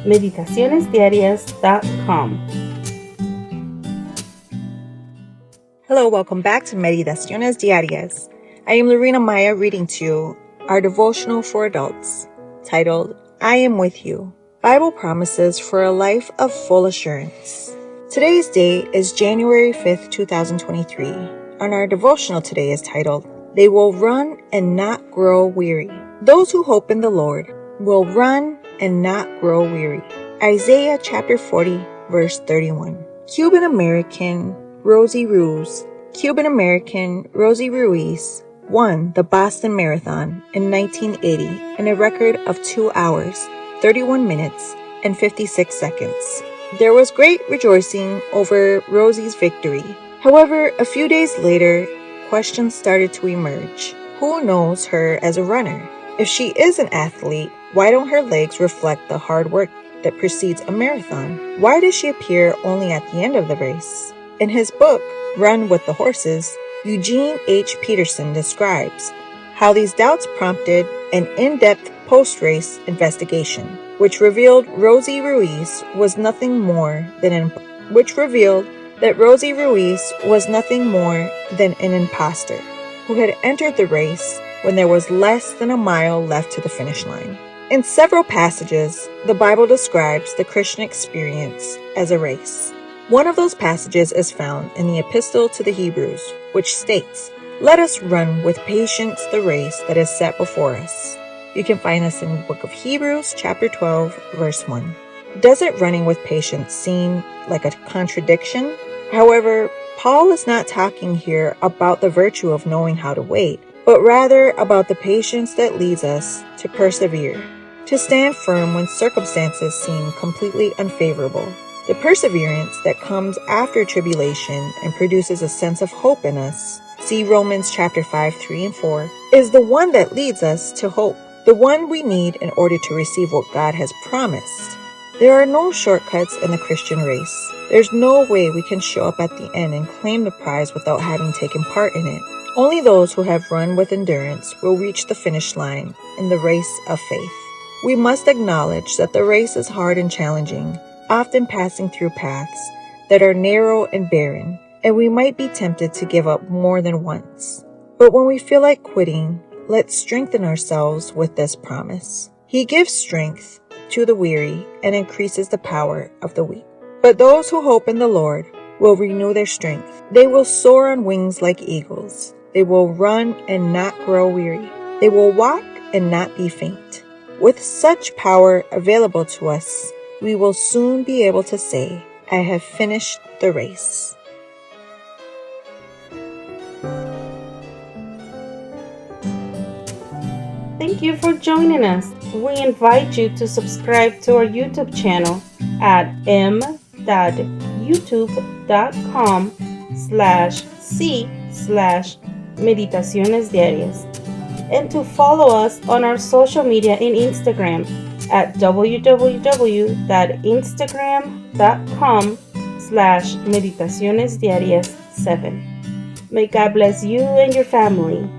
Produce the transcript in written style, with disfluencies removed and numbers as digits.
meditacionesdiarias.com. Hello, welcome back to Meditaciones Diarias. I am Lorena Maya reading to you our devotional for adults, titled, I Am With You, Bible Promises for a Life of Full Assurance. Today's date is January 5th, 2023, and our devotional today is titled, They Will Run and Not Grow Weary. Those who hope in the Lord will run and not grow weary. Isaiah chapter 40, verse 31. Cuban-American Rosie Ruiz won the Boston Marathon in 1980 in a record of 2 hours, 31 minutes, and 56 seconds. There was great rejoicing over Rosie's victory. However, a few days later, questions started to emerge. Who knows her as a runner? If she is an athlete, why don't her legs reflect the hard work that precedes a marathon? Why does she appear only at the end of the race? In his book, Run with the Horses, Eugene H. Peterson describes how these doubts prompted an in-depth post-race investigation, which revealed that Rosie Ruiz was nothing more than an imposter who had entered the race when there was less than a mile left to the finish line. In several passages, the Bible describes the Christian experience as a race. One of those passages is found in the Epistle to the Hebrews, which states, Let us run with patience the race that is set before us. You can find this in the book of Hebrews, chapter 12, verse 1. Doesn't running with patience seem like a contradiction? However, Paul is not talking here about the virtue of knowing how to wait, but rather about the patience that leads us to persevere, to stand firm when circumstances seem completely unfavorable. The perseverance that comes after tribulation and produces a sense of hope in us, see Romans chapter 5, 3 and 4, is the one that leads us to hope, the one we need in order to receive what God has promised. There are no shortcuts in the Christian race. There's no way we can show up at the end and claim the prize without having taken part in it. Only those who have run with endurance will reach the finish line in the race of faith. We must acknowledge that the race is hard and challenging, often passing through paths that are narrow and barren, and we might be tempted to give up more than once. But when we feel like quitting, let's strengthen ourselves with this promise. He gives strength to the weary and increases the power of the weak. But those who hope in the Lord will renew their strength. They will soar on wings like eagles. They will run and not grow weary. They will walk and not be faint. With such power available to us, we will soon be able to say, I have finished the race. Thank you for joining us. We invite you to subscribe to our YouTube channel at m.youtube.com/c/Meditaciones Diarias and to follow us on our social media in Instagram at www.instagram.com/meditacionesdiarias7. May God bless you and your family.